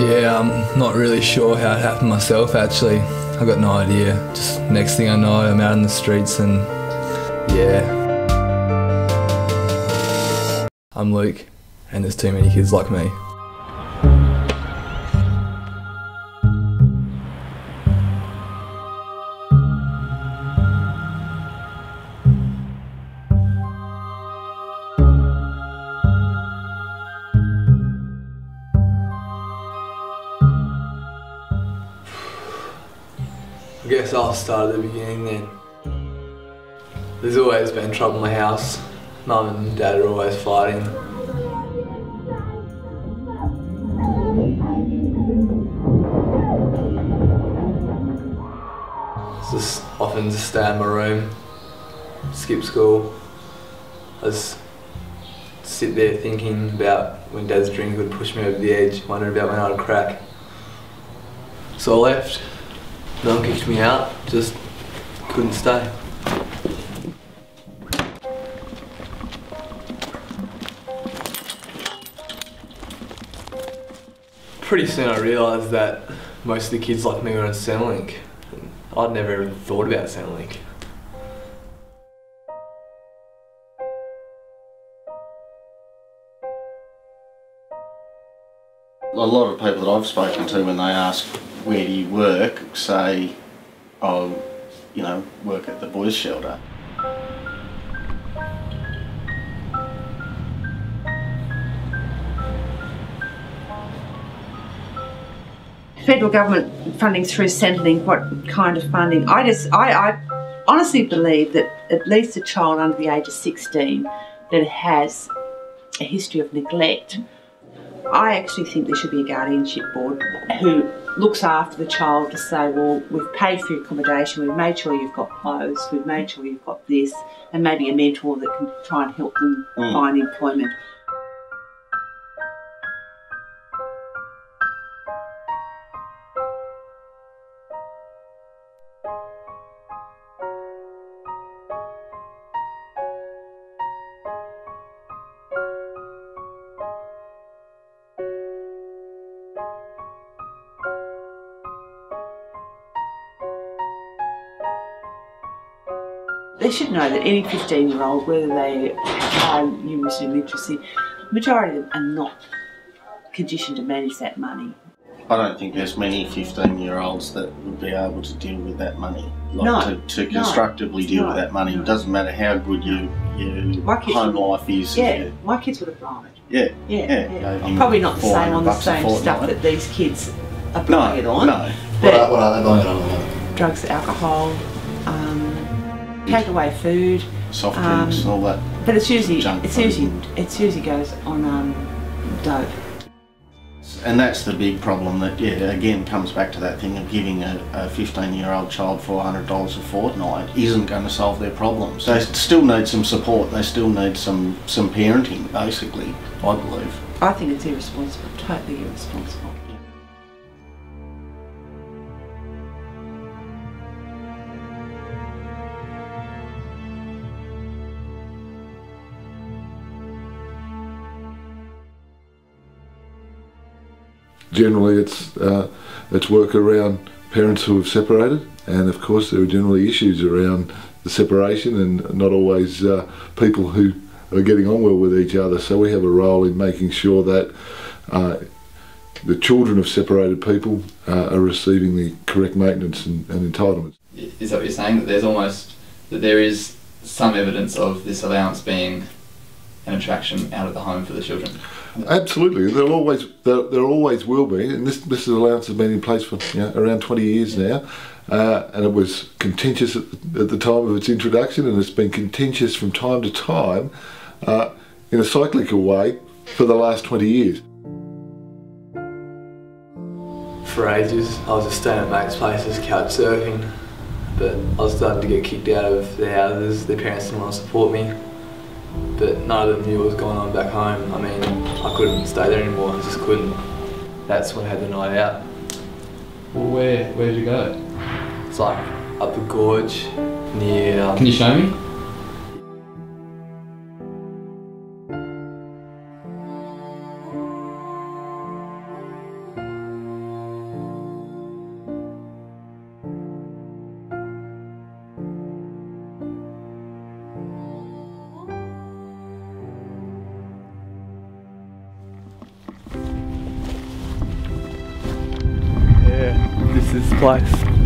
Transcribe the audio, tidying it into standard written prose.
Yeah, I'm not really sure how it happened myself actually. I got no idea. Just next thing I know, I'm out in the streets and yeah. I'm Luke and there's too many kids like me. I guess I'll start at the beginning then. There's always been trouble in my house. Mum and Dad are always fighting. Just often just stay in my room, skip school. I just sit there thinking about when Dad's drink would push me over the edge, wondering about when I'd crack. So I left. No one kicked me out, just couldn't stay. Pretty soon I realised that most of the kids like me were on Centrelink. I'd never even thought about Centrelink. A lot of people that I've spoken to when they ask where do you work say, oh, you know, work at the boys' shelter. Federal government funding through Centrelink, what kind of funding? I honestly believe that at least a child under the age of 16 that has a history of neglect, I actually think there should be a guardianship board who looks after the child to say, well, we've paid for your accommodation, we've made sure you've got clothes, we've made sure you've got this, and maybe a mentor that can try and help them find employment. They should know that any 15-year-old, whether they are numeracy and literacy, the majority of them are not conditioned to manage that money. I don't think there's many 15-year-olds that would be able to deal with that money. Like to constructively deal with that money. It doesn't matter how good your home life is. Yeah, my kids would have blown it. Yeah. Probably not the same on the same stuff that these kids are blowing it on. No. What are they blowing it on? Drugs, alcohol, takeaway food, soft drinks, all that. But it's usually junk goes on dope. And that's the big problem that, again, comes back to that thing of giving a 15-year-old child $400 a fortnight isn't going to solve their problems. They still need some support, they still need some parenting, basically, I believe. I think it's irresponsible, totally irresponsible. Generally it's work around parents who have separated, and of course there are generally issues around the separation and not always people who are getting on well with each other. So we have a role in making sure that the children of separated people are receiving the correct maintenance and entitlements. Is that what you're saying, that there is some evidence of this allowance being an attraction out of the home for the children? Absolutely, there always will be, and this allowance has been in place for around 20 years now, and it was contentious at the time of its introduction, and it's been contentious from time to time in a cyclical way for the last 20 years. For ages I was just staying at mates' places couch surfing, but I was starting to get kicked out of their houses. Their parents didn't want to support me. But none of them knew what was going on back home. I mean, I couldn't stay there anymore, I just couldn't. That's when I had the night out. Well, where did you go? It's like up a gorge near... Can you show me? Yeah, this is the place.